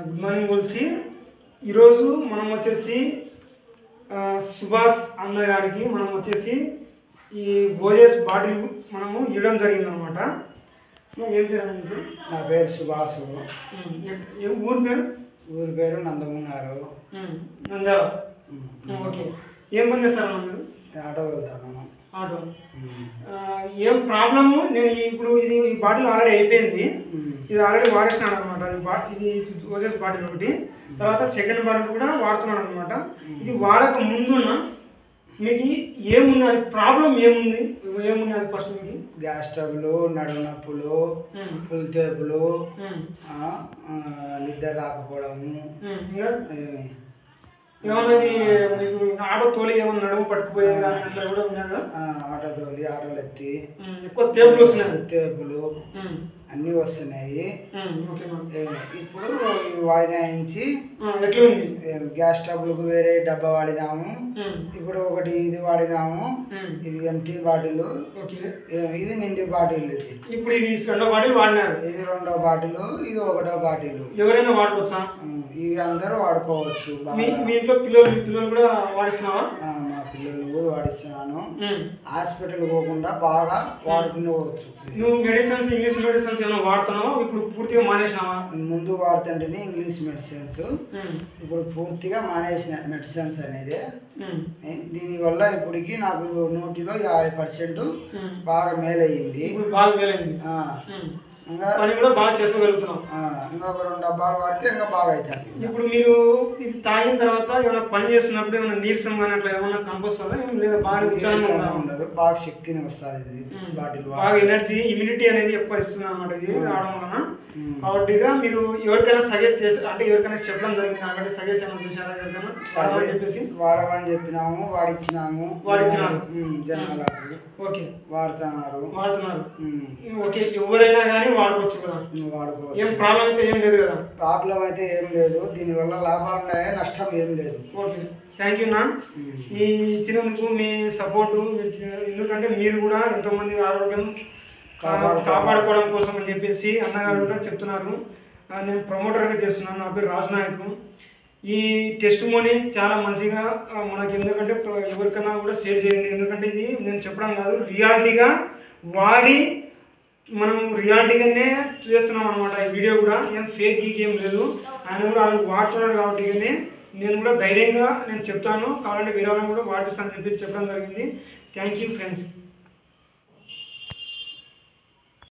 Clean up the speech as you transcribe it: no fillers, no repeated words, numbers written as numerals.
Good morning బోల్సి ఈరోజు మనం వచ్చేసి సుభాష్ అన్న గారికి మనం వచ్చేసి ఈ బోజెస్ బాటిల్ మనము ఇవ్వడం జరిగిందనమాట. ఏం పేరు అన్న? నా పేరు సుభాష్. ఊరి పేరు నందమూనారు. నంద్యాల. ఓకే, ఏం పని చేస్తారన్న మీరు? ఆటో వెళ్తాను. ఆటో. ఏం ప్రాబ్లము? నేను ఇప్పుడు ఇది ఈ బాటిల్ ఆల్రెడీ అయిపోయింది, ఇది ఆల్రెడీ వాడేసినాను అనమాట. ఇది ఓజెస్ బాటిల్ ఒకటి, తర్వాత సెకండ్ బాటిల్ కూడా వాడుతున్నాను అనమాట. ఇది వాడక ముందున్న మీకు ఏమున్నది ప్రాబ్లం? ఏమున్నది ఫస్ట్ మీకు? గ్యాస్ ట్రబులు, నడుము నొప్పులు, పుల్ తేపులు, నిద్ర రాకపోవడము. ఏమన్నా మీకు ఆటో తోలి ఏమన్నా నడుము పట్టుకుపోయేది అట్లా కూడా ఉన్నదా? ఆటో తోలి ఆటోలు ఎత్తి ఎక్కువ తేపులు వస్తున్నాయి. తేపులు అన్నీ వస్తున్నాయి. ఇప్పుడు వాడినాయించి ఎట్లుంది? గ్యాస్ ట్రబుల్కు వేరే డబ్బా వాడినాము. ఇప్పుడు ఒకటి ఇది వాడినాము, ఇది ఎంటీ బాటిల్, ఇది నిండి బాటిల్. ఇప్పుడు ఇది రెండో బాటిల్ వాడినారు. ఇది రెండో బాటిల్, ఇది ఒకటో బాటిల్. ఎవరైనా వాడుకోవచ్చా? ఇవి అందరూ వాడుకోవచ్చు. మీ ఇంట్లో పిల్లలు కూడా వాడిస్తున్నావా? మా పిల్లలు కూడా వాడిస్తున్నాను. హాస్పిటల్ పోకుండా బాగా వాడుకోవచ్చు. నువ్వు మెడిసిన్స్, ఇంగ్లీష్ మెడిసిన్స్ ఏమైనా వాడుతున్నావా? ఇప్పుడు పూర్తిగా మానేసినావా? ముందు వాడుతుంటేనే ఇంగ్లీష్ మెడిసిన్స్, ఇప్పుడు పూర్తిగా మానేసిన మెడిసిన్స్ అనేది. దీనివల్ల ఇప్పటికి నాకు 100లో 50% బాగా మేలయ్యింది. బాగా మేలైంది. పని కూడా బాగా చేసుకోగలుగుతున్నాం. ఇంకొక 2 డబ్బాలు వాడితే ఇంకా బాగా అవుతుంది. ఇప్పుడు మీరు ఇది తాగిన తర్వాత ఏమైనా పని చేస్తున్నప్పుడు ఏమైనా నీరసం కానీ అట్లా ఏమైనా కనిపిస్తుందా? లేదా బాగా ఉత్సాహంగా ఉండదు, బాగా శక్తిని వస్తుంది. ఇది బాటిల్ బాగా ఎనర్జీ, ఇమ్యూనిటీ అనేది ఎక్కువ ఇస్తుంది అన్నమాట ఇది రావడం వలన. కాబట్టి మీరు ఎవరికైనా సజెస్ట్ చేసి, అంటే ఎవరికైనా చెప్పడం జరిగింది కాబట్టి సజెస్ట్ ఏమైనా చేశారా? ఎవరికైనా చెప్పేసి వాడమని చెప్పినాము, వాడిచ్చినాము. జనాలకు ఓకే వాడుతున్నారు. ఓకే, ఎవరైనా కానీ వాడుకోవచ్చు కదా? వాడుకోవచ్చు. ఏం ప్రాబ్లం అయితే ఏం లేదు కదా? ప్రాబ్లం అయితే ఏం లేదు. దీనివల్ల లాభాలు ఉన్నాయా, నష్టం ఏం లేదు. ఓకే, థ్యాంక్ యూ నా ఈ ఇచ్చినందుకు మీ సపోర్టు. ఎందుకంటే మీరు కూడా ఎంతోమంది ఆరోగ్యం కాపాడుకోవడం కోసం అని చెప్పేసి అన్నగారు కూడా చెప్తున్నారు. నేను ప్రమోటర్గా చేస్తున్నాను. నా పేరు రాజు నాయక్. ఈ టెస్ట్ మనీ చాలా మంచిగా మనకి, ఎందుకంటే ఎవరికైనా కూడా షేర్ చేయండి. ఎందుకంటే ఇది నేను చెప్పడం కాదు, రియాలిటీగా వాడి మనం రియాలిటీగానే చేస్తున్నాం అనమాట. ఈ వీడియో కూడా ఏం ఫేక్ గీక్ ఏం లేదు. ఆయన కూడా వాళ్ళు వాడుతున్నాడు కాబట్టి నేను కూడా ధైర్యంగా నేను చెప్తాను. కావాలంటే వేరే వాళ్ళని కూడా వాడిస్తాను చెప్పేసి చెప్పడం జరిగింది. Thank you friends.